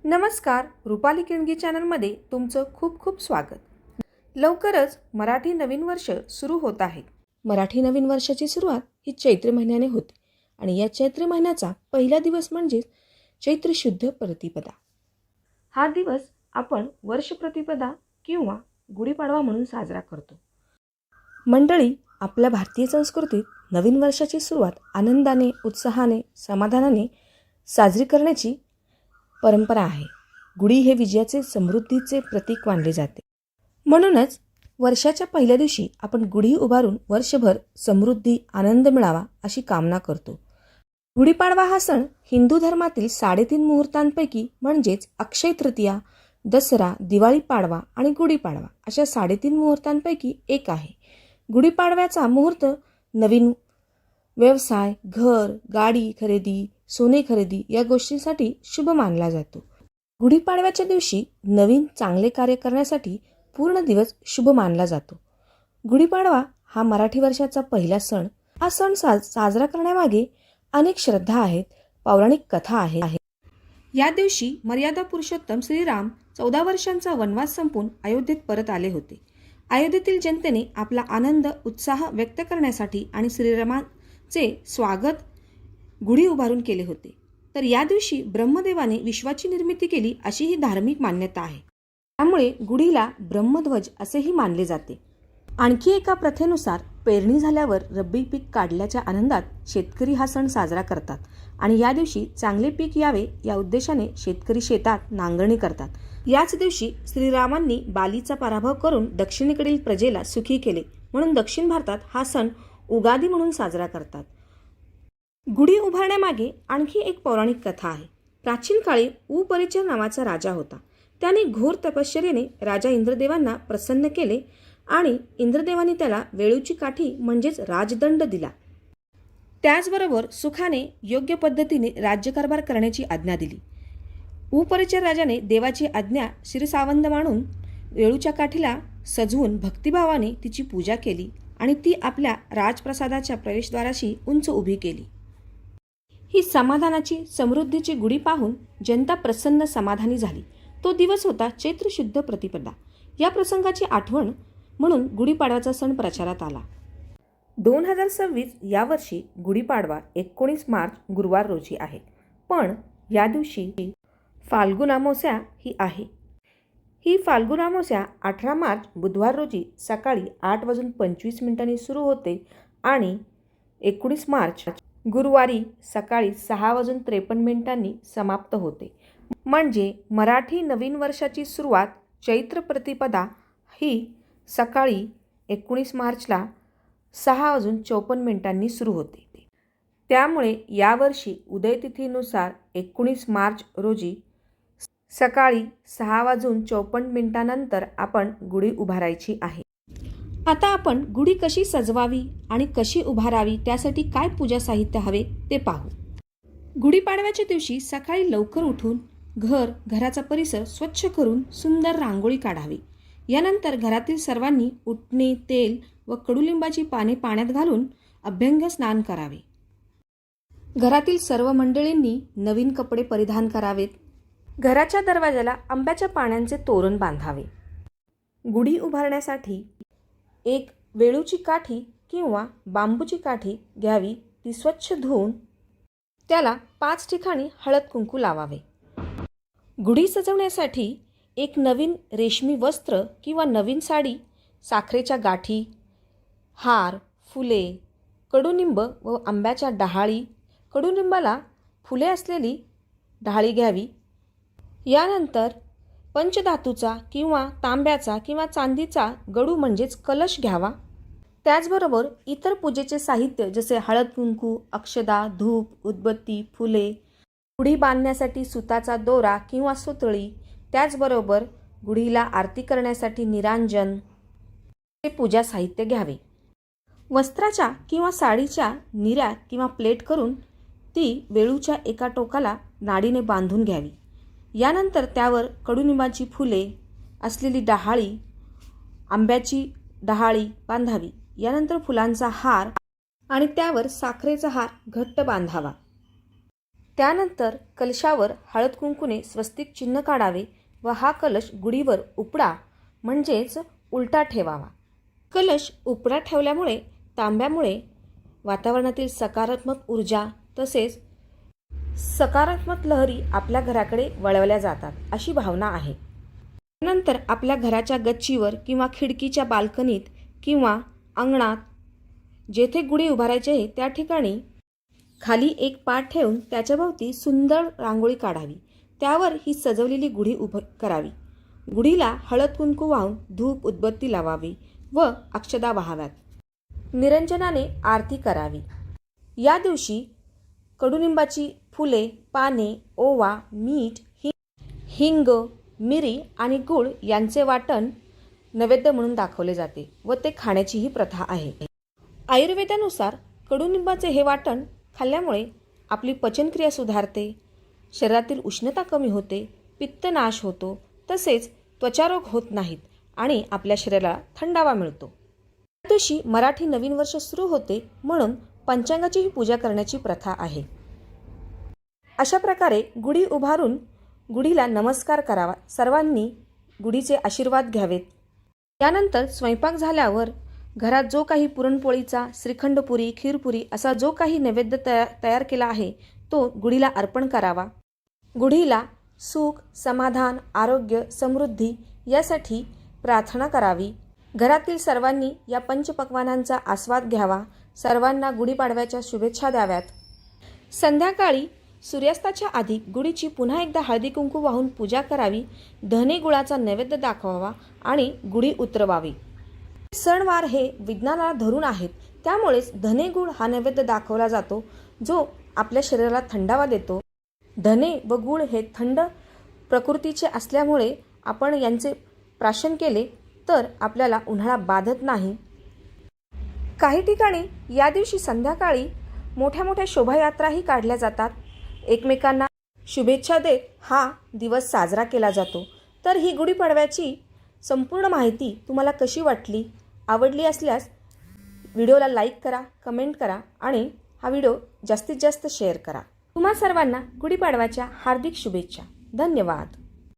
नमस्कार, रुपाली किणगी चॅनलमध्ये तुमचं खूप खूप स्वागत. लवकरच मराठी नवीन वर्ष सुरू होत आहे. मराठी नवीन वर्षाची सुरुवात ही चैत्र महिन्याने होते आणि या चैत्र महिन्याचा पहिला दिवस म्हणजे चैत्र शुद्ध प्रतिपदा. हा दिवस आपण वर्ष प्रतिपदा किंवा गुढीपाडवा म्हणून साजरा करतो. मंडळी, आपल्या भारतीय संस्कृतीत नवीन वर्षाची सुरुवात आनंदाने, उत्साहाने, समाधानाने साजरी करण्याची परंपरा आहे. गुढी हे विजयाचे, समृद्धीचे प्रतीक मानले जाते. म्हणूनच वर्षाच्या पहिल्या दिवशी आपण गुढी उभारून वर्षभर समृद्धी, आनंद मिळावा अशी कामना करतो. गुढीपाडवा हा सण हिंदू धर्मातील 3.5 मुहूर्तांपैकी म्हणजेच अक्षय तृतीया, दसरा, दिवाळी पाडवा आणि गुढीपाडवा अशा 3.5 मुहूर्तांपैकी एक आहे. गुढीपाडव्याचा मुहूर्त नवीन व्यवसाय, घर, गाडी खरेदी, सोने खरेदी या गोष्टींसाठी शुभ मानला जातो. गुढीपाडव्याच्या दिवशी नवीन चांगले कार्य करण्यासाठी पूर्ण दिवस शुभ मानला जातो. गुढीपाडवा हा मराठी वर्षाचा पहिला सण. हा सण साजरा करण्यामागे अनेक श्रद्धा आहेत, पौराणिक कथा आहेत. या दिवशी मर्यादा पुरुषोत्तम श्रीराम 14 वर्षांचा वनवास संपून अयोध्येत परत आले होते. अयोध्येतील जनतेने आपला आनंद, उत्साह व्यक्त करण्यासाठी आणि श्रीरामाचे स्वागत गुढी उभारून केले होते. तर या दिवशी ब्रह्मदेवाने विश्वाची निर्मिती केली अशी ही धार्मिक मान्यता आहे. त्यामुळे गुढीला ब्रह्मध्वज असेही मानले जाते. आणखी एका प्रथेनुसार पेरणी झाल्यावर रब्बी पीक काढल्याच्या आनंदात शेतकरी हा सण साजरा करतात आणि या दिवशी चांगले पीक यावे या उद्देशाने शेतकरी शेतात नांगरणी करतात. याच दिवशी श्रीरामांनी बालीचा पराभव करून दक्षिणेकडील प्रजेला सुखी केले, म्हणून दक्षिण भारतात हा सण उगादी म्हणून साजरा करतात. गुढी उभारण्यामागे आणखी एक पौराणिक कथा आहे. प्राचीन काळी उपरिचर नावाचा राजा होता. त्याने घोर तपश्चर्येने राजा इंद्रदेवांना प्रसन्न केले आणि इंद्रदेवांनी त्याला वेळूची काठी म्हणजेच राजदंड दिला. त्याचबरोबर सुखाने, योग्य पद्धतीने राज्यकारभार करण्याची आज्ञा दिली. उपरिचर राजाने देवाची आज्ञा शिरसावंद मानून वेळूच्या काठीला सजवून भक्तिभावाने तिची पूजा केली आणि ती आपल्या राजप्रसादाच्या प्रवेशद्वाराशी उंच उभी केली. ही समाधानाची, समृद्धीची गुढी पाहून जनता प्रसन्न समाधानी झाली. तो दिवस होता चैत्र शुद्ध प्रतिपदा. या प्रसंगाची आठवण म्हणून गुढीपाडवाचा सण प्रचारात आला. 2026 या वर्षी गुढीपाडवा 19 मार्च गुरुवार रोजी आहे. पण या दिवशी फाल्गुन अमावस्या ही आहे. ही फाल्गुन अमावस्या 18 मार्च बुधवार रोजी सकाळी 8:25 सुरू होते आणि 19 मार्च गुरुवारी सकाळी 6:53 समाप्त होते. म्हणजे मराठी नवीन वर्षाची सुरुवात चैत्र प्रतिपदा ही सकाळी 19 मार्चला 6:54 सुरू होते. त्यामुळे यावर्षी उदयतिथीनुसार 19 मार्च रोजी सकाळी 6:54 नंतर आपण गुढी उभारायची आहे. आता आपण गुढी कशी सजवावी आणि कशी उभारावी त्यासाठी काय पूजा साहित्य हवे ते पाहू. गुढीपाडव्याच्या दिवशी सकाळी लवकर उठून घराचा परिसर स्वच्छ करून सुंदर रांगोळी काढावी. यानंतर घरातील सर्वांनी उटणे, तेल व कडुलिंबाची पाने पाण्यात घालून अभ्यंग स्नान करावे. घरातील सर्व मंडळींनी नवीन कपडे परिधान करावेत. घराच्या दरवाजाला आंब्याच्या पानांचे तोरण बांधावे. गुढी उभारण्यासाठी एक वेळूची काठी किंवा बांबूची काठी घ्यावी. ती स्वच्छ धुवून त्याला 5 ठिकाणी हळद कुंकू लावावे. गुढी सजवण्यासाठी एक नवीन रेशमी वस्त्र किंवा नवीन साडी, साखरेच्या गाठी, हार, फुले, कडुनिंब व आंब्याच्या डहाळी, कडुनिंबाला फुले असलेली डहाळी घ्यावी. यानंतर पंचधातूचा किंवा तांब्याचा किंवा चांदीचा गडू म्हणजेच कलश घ्यावा. त्याचबरोबर इतर पूजेचे साहित्य जसे हळद कुंकू, अक्षदा, धूप, उदबत्ती, फुले, गुढी बांधण्यासाठी सुताचा दोरा किंवा सुतळी, त्याचबरोबर गुढीला आरती करण्यासाठी निरांजन हे पूजा साहित्य घ्यावे. वस्त्राच्या किंवा साडीच्या निऱ्या किंवा प्लेट करून ती वेळूच्या एका टोकाला नाडीने बांधून घ्यावी. यानंतर त्यावर कडुनिंबाची फुले असलेली डहाळी, आंब्याची डहाळी बांधावी. यानंतर फुलांचा हार आणि त्यावर साखरेचा हार घट्ट बांधावा. त्यानंतर कलशावर हळद कुंकूने स्वस्तिक चिन्ह काढावे व हा कलश गुढीवर उपडा म्हणजेच उलटा ठेवावा. कलश उपडा ठेवल्यामुळे तांब्यामुळे वातावरणातील सकारात्मक ऊर्जा तसेच सकारात्मक लहरी आपल्या घराकडे वळवल्या जातात अशी भावना आहे. नंतर आपल्या घराच्या गच्चीवर किंवा खिडकीच्या बाल्कनीत किंवा अंगणात जेथे गुढी उभारायची आहे त्या ठिकाणी खाली एक पाट ठेवून त्याच्याभोवती सुंदर रांगोळी काढावी. त्यावर ही सजवलेली गुढी उभी करावी. गुढीला हळद कुंकू वाहून धूप उदबत्ती लावावी व अक्षदा वाहाव्यात. निरंजनाने आरती करावी. या दिवशी कडुनिंबाची फुले, पाने, ओवा, मीठ, हिंग, मिरी आणि गूळ यांचे वाटण नैवेद्य म्हणून दाखवले जाते व ते खाण्याचीही प्रथा आहे. आयुर्वेदानुसार कडुनिंबाचे हे वाटण खाल्ल्यामुळे आपली पचनक्रिया सुधारते, शरीरातील उष्णता कमी होते, पित्तनाश होतो, तसेच त्वचारोग होत नाहीत आणि आपल्या शरीराला थंडावा मिळतो. या दिवशी मराठी नवीन वर्ष सुरू होते म्हणून पंचांगाचीही पूजा करण्याची प्रथा आहे. अशा प्रकारे गुढी उभारून गुढीला नमस्कार करावा. सर्वांनी गुढीचे आशीर्वाद घ्यावेत. यानंतर स्वयंपाक झाल्यावर घरात जो काही पुरणपोळीचा, श्रीखंडपुरी, खीरपुरी असा जो काही नैवेद्य तयार केला आहे तो गुढीला अर्पण करावा. गुढीला सुख, समाधान, आरोग्य, समृद्धी यासाठी प्रार्थना करावी. घरातील सर्वांनी या पंचपक्वान्नांचा आस्वाद घ्यावा. सर्वांना गुढीपाडव्याच्या शुभेच्छा द्याव्यात. संध्याकाळी सूर्यास्ताच्या आधी गुढीची पुन्हा एकदा हळदी कुंकू वाहून पूजा करावी. धने गुळाचा नैवेद्य दाखवावा आणि गुढी उतरवावी. सणवार हे विज्ञानाला धरून आहेत, त्यामुळेच धने गुळ हा नैवेद्य दाखवला जातो जो आपल्या शरीराला थंडावा देतो. धने व गुळ हे थंड प्रकृतीचे असल्यामुळे आपण यांचे प्राशन केले तर आपल्याला उन्हाळा बाधत नाही. काही ठिकाणी या दिवशी संध्याकाळी मोठ्या मोठ्या शोभायात्राही काढल्या जातात. एकमेकांना शुभेच्छा देत हा दिवस साजरा केला जातो. तर ही गुढीपाडव्याची संपूर्ण माहिती तुम्हाला कशी वाटली? आवडली असल्यास व्हिडिओला लाईक करा, कमेंट करा आणि हा व्हिडिओ जास्तीत जास्त शेअर करा. तुम्हा सर्वांना गुढीपाडव्याच्या हार्दिक शुभेच्छा. धन्यवाद.